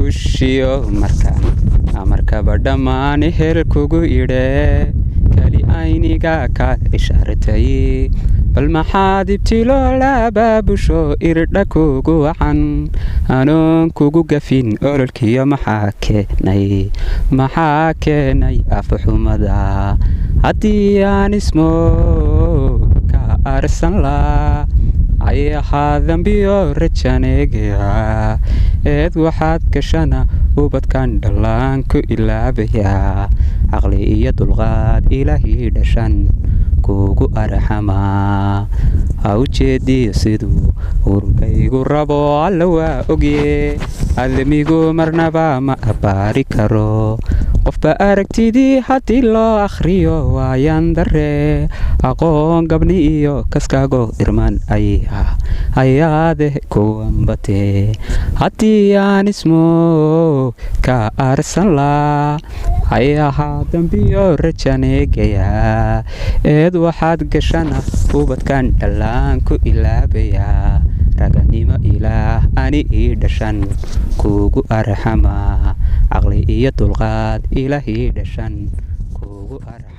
ushiyo markaba dhammaan hel kugu idhe kali ayniga ka ishaartay bal maxaad ibtilo labaabusho irdha kugu wacan anoon kugu gafin ololkiyo maxaa keenay afaxumada haddii aan ismo ka arsan laa ayahaa dambiyo rajaneegaya eed waxaad gashana ubadkan dhallaan ku ilaabayaa caqli iyo dulqaad ilaahii dhashan kugu arxamaa ha u jeediyo siduu urkaygu rabo alla waa ogye adamigu marnaba ma abbaari karo qofba aragtidii haddii loo akhriyo waayaan daree aqoon gabni iyo kaskaago irman ayaade kuwanbatee haddii aan ismo ka arsan laa ayahaa dambiyo rajaneegayaa eed waxaad gashana ubadkan dhallaan ku ilaabayaa raganimo ilaah ani ii dhashan kugu arxamaa caqli iyo dulqaad ilaahii dhashan kugu arxamaa